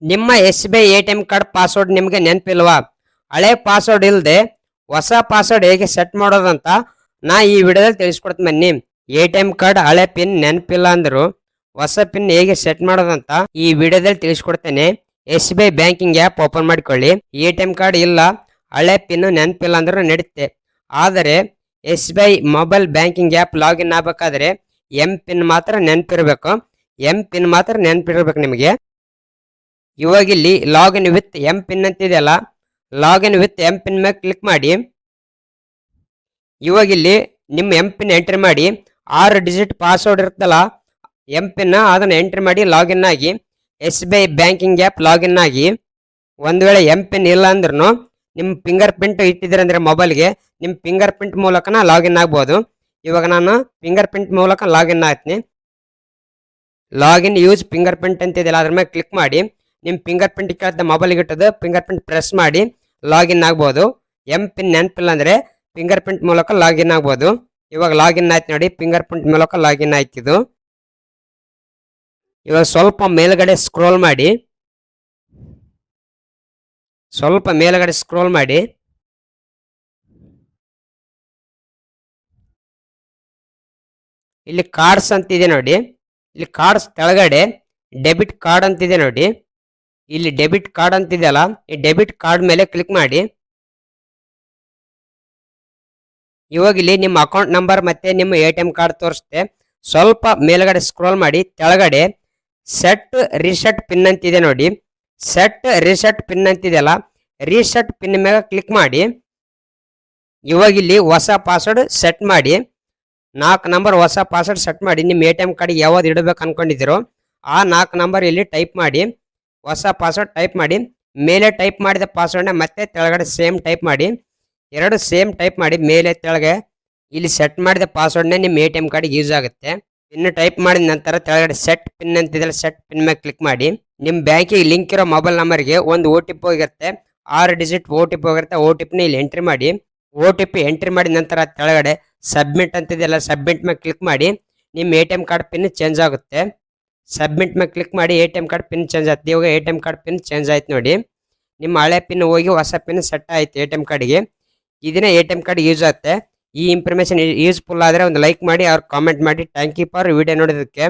ನಿಮ್ಮ S B I A T M card password ನಿಮಗೆ ನೆನಪಿಲ್ವಾ? ಹಳೆ ಪಾಸ್ವರ್ಡ್ ಇಲ್ಲದೆ ಹೊಸ ಪಾಸ್ವರ್ಡ್ ಹೇಗೆ ಸೆಟ್ ಮಾಡೋದಂತ ನಾ ಈ ವಿಡಿಯೋದಲ್ಲಿ ತಿಳಿಸ್ಕೊಡ್ತೀನಿ ಬನ್ನಿ. ಎ ಟಿ ಎಂ ಕಾರ್ಡ್ ಹಳೆ ಪಿನ್ ನೆನಪಿಲ್ಲ ಅಂದ್ರು ಹೊಸ ಪಿನ್ ಹೇಗೆ ಸೆಟ್ ಮಾಡೋದಂತ ಈ ವಿಡಿಯೋದಲ್ಲಿ ತಿಳಿಸ್ಕೊಡ್ತೇನೆ. S B I banking app open ಮಾಡಿಕೊಳ್ಳಿ. ಎ ಟಿ ಎಂ ಕಾರ್ಡ್ ಇಲ್ಲ, ಹಳೆ ಪಿನ್ ನೆನಪಿಲ್ಲ ಅಂದ್ರೂ ನಡೀತೆ. ಆದರೆ S B I mobile banking app login ಆಗಬೇಕಾದ್ರೆ ಎಂ ಪಿನ್ ಮಾತ್ರ ನೆನಪಿರಬೇಕು. ಎಂ ಪಿನ್ ಮಾತ್ರ ನೆನಪಿರ್ಬೇಕು ನಿಮಗೆ. ಇವಾಗ ಇಲ್ಲಿ ಲಾಗಿನ್ ವಿತ್ ಎಂ ಪಿನ್ ಅಂತಿದೆಯಲ್ಲ, ಲಾಗಿನ್ ವಿತ್ ಎಂ ಪಿನ್ ಮೇಲೆ ಕ್ಲಿಕ್ ಮಾಡಿ. ಇವಾಗ ಇಲ್ಲಿ ನಿಮ್ಮ ಎಂ ಪಿನ್ ಎಂಟ್ರಿ ಮಾಡಿ. 6 ಡಿಜಿಟ್ ಪಾಸ್ವರ್ಡ್ ಇರುತ್ತಲ್ಲ ಎಂ ಪಿನ್, ಅದನ್ನು ಎಂಟ್ರಿ ಮಾಡಿ ಲಾಗಿನ್ ಆಗಿ S B I banking app login ಆಗಿ. ಒಂದು ವೇಳೆ ಎಂ ಪಿನ್ ಇಲ್ಲ ಅಂದ್ರೂ ನಿಮ್ಮ ಫಿಂಗರ್ ಪ್ರಿಂಟ್ ಇಟ್ಟಿದ್ರೆ ಅಂದರೆ ಮೊಬೈಲ್ಗೆ ನಿಮ್ಮ ಫಿಂಗರ್ ಪ್ರಿಂಟ್ ಮೂಲಕನ ಲಾಗಿನ್ ಆಗ್ಬೋದು. ಇವಾಗ ನಾನು ಫಿಂಗರ್ ಪ್ರಿಂಟ್ ಮೂಲಕ ಲಾಗಿನ್ ಆಗ್ತೀನಿ. ಲಾಗಿನ್ ಯೂಸ್ ಫಿಂಗರ್ ಪ್ರಿಂಟ್ ಅಂತಿದೆಯಲ್ಲ ಅದ್ರ ಮೇಲೆ ಕ್ಲಿಕ್ ಮಾಡಿ. ನಿಮ್ಮ ಫಿಂಗರ್ ಪ್ರಿಂಟ್ ಕೇಳ್ತಾ ಮೊಬೈಲ್ಗೆ ಇಟ್ಟದು ಫಿಂಗರ್ ಪ್ರಿಂಟ್ ಪ್ರೆಸ್ ಮಾಡಿ ಲಾಗಿನ್ ಆಗ್ಬೋದು. ಎಂ ಪಿನ್ ನೆನಪಿಲ್ಲ ಅಂದರೆ ಫಿಂಗರ್ ಪ್ರಿಂಟ್ ಮೂಲಕ ಲಾಗಿನ್ ಆಗ್ಬೋದು. ಇವಾಗ ಲಾಗಿನ್ ಆಯ್ತು ನೋಡಿ, ಫಿಂಗರ್ ಪ್ರಿಂಟ್ ಮೂಲಕ ಲಾಗಿನ್ ಆಯ್ತಿದು. ಇವಾಗ ಸ್ವಲ್ಪ ಮೇಲ್ಗಡೆ ಸ್ಕ್ರೋಲ್ ಮಾಡಿ, ಸ್ವಲ್ಪ ಮೇಲ್ಗಡೆ ಸ್ಕ್ರೋಲ್ ಮಾಡಿ. ಇಲ್ಲಿ ಕಾರ್ಡ್ಸ್ ಅಂತಿದೆ ನೋಡಿ, ಇಲ್ಲಿ ಕಾರ್ಡ್ಸ್ ಕೆಳಗಡೆ ಡೆಬಿಟ್ ಕಾರ್ಡ್ ಅಂತಿದೆ ನೋಡಿ. ಇಲ್ಲಿ ಡೆಬಿಟ್ ಕಾರ್ಡ್ ಅಂತಿದೆಯಲ್ಲ, ಈ ಡೆಬಿಟ್ ಕಾರ್ಡ್ ಮೇಲೆ ಕ್ಲಿಕ್ ಮಾಡಿ. ಇವಾಗ ಇಲ್ಲಿ ನಿಮ್ಮ ಅಕೌಂಟ್ ನಂಬರ್ ಮತ್ತೆ ನಿಮ್ಮ ಎ ಟಿ ಎಂ ಕಾರ್ಡ್ ತೋರಿಸುತ್ತೆ. ಸ್ವಲ್ಪ ಮೇಲ್ಗಡೆ ಸ್ಕ್ರೋಲ್ ಮಾಡಿ, ಕೆಳಗಡೆ ಸೆಟ್ ರೀಸೆಟ್ ಪಿನ್ ಅಂತಿದೆ ನೋಡಿ. ಸೆಟ್ ರೀಸೆಟ್ ಪಿನ್ ಅಂತಿದೆಯಲ್ಲ, ರೀಸೆಟ್ ಪಿನ್ ಮೇಲೆ ಕ್ಲಿಕ್ ಮಾಡಿ. ಇವಾಗ ಇಲ್ಲಿ ಹೊಸ ಪಾಸ್ವರ್ಡ್ ಸೆಟ್ ಮಾಡಿ. 4 ನಂಬರ್ ಹೊಸ ಪಾಸ್ವರ್ಡ್ ಸೆಟ್ ಮಾಡಿ. ನಿಮ್ಮ ಎ ಟಿ ಎಂ ಕಾರ್ಡ್ ಯಾವ್ದು ಇಡಬೇಕು ಅನ್ಕೊಂಡಿದ್ದೀರೋ ಆ 4 ನಂಬರ್ ಇಲ್ಲಿ ಟೈಪ್ ಮಾಡಿ. ಹೊಸ ಪಾಸ್ವರ್ಡ್ ಟೈಪ್ ಮಾಡಿ. ಮೇಲೆ ಟೈಪ್ ಮಾಡಿದ ಪಾಸ್ವರ್ಡ್ನ ಮತ್ತೆ ಕೆಳಗಡೆ ಸೇಮ್ ಟೈಪ್ ಮಾಡಿ. 2 ಸೇಮ್ ಟೈಪ್ ಮಾಡಿ ಮೇಲೆ ಕೆಳಗೆ. ಇಲ್ಲಿ ಸೆಟ್ ಮಾಡಿದ ಪಾಸ್ವರ್ಡ್ನೇ ನಿಮ್ಮ ಎ ಟಿ ಎಂ ಕಾರ್ಡ್ಗೆ ಯೂಸ್ ಆಗುತ್ತೆ. ಇನ್ನು ಟೈಪ್ ಮಾಡಿದ ನಂತರ ಕೆಳಗಡೆ ಸೆಟ್ ಪಿನ್ ಅಂತಿದ್ರೆ ಸೆಟ್ ಪಿನ್ ಮೇಲೆ ಕ್ಲಿಕ್ ಮಾಡಿ. ನಿಮ್ಮ ಬ್ಯಾಂಕಿಗೆ ಲಿಂಕ್ ಇರೋ ಮೊಬೈಲ್ ನಂಬರ್ಗೆ ಒಂದು ಒ ಟಿ ಪಿ ಹೋಗಿರುತ್ತೆ. 6 ಡಿಜಿಟ್ ಒ ಟಿ ಪಿ ಹೋಗಿರುತ್ತೆ. ಒ ಟಿ ಪಿನ ಇಲ್ಲಿ ಎಂಟ್ರಿ ಮಾಡಿ. ಒ ಟಿ ಪಿ ಎಂಟ್ರಿ ಮಾಡಿದ ನಂತರ ಕೆಳಗಡೆ ಸಬ್ಮಿಟ್ ಅಂತಿದೆಯಲ್ಲ, ಸಬ್ಮಿಟ್ ಮೇಲೆ ಕ್ಲಿಕ್ ಮಾಡಿ. ನಿಮ್ಮ A T M card pin change ಆಗುತ್ತೆ. ಸಬ್ಮಿಟ್ ಮೇಲೆ ಕ್ಲಿಕ್ ಮಾಡಿ, A T M card pin change ಆಯ್ತು. ಇವಾಗ A T M card pin change ಆಯ್ತು ನೋಡಿ. ನಿಮ್ಮ ಹಳೆ ಪಿನ್ ಹೋಗಿ ಹೊಸ ಪಿನ್ ಸೆಟ್ ಆಯ್ತು ಎ ಟಿ ಎಂ ಕಾರ್ಡ್ಗೆ. ಇದನ್ನ A T M card use ಆಗುತ್ತೆ. ಈ ಇನ್ಫಾರ್ಮೇಶನ್ ಯೂಸ್ಫುಲ್ ಆದರೆ ಒಂದು ಲೈಕ್ ಮಾಡಿ, ಅವ್ರು ಕಾಮೆಂಟ್ ಮಾಡಿ. ಥ್ಯಾಂಕ್ ಯು ಫಾರ್ ವಿಡಿಯೋ ನೋಡೋದಕ್ಕೆ.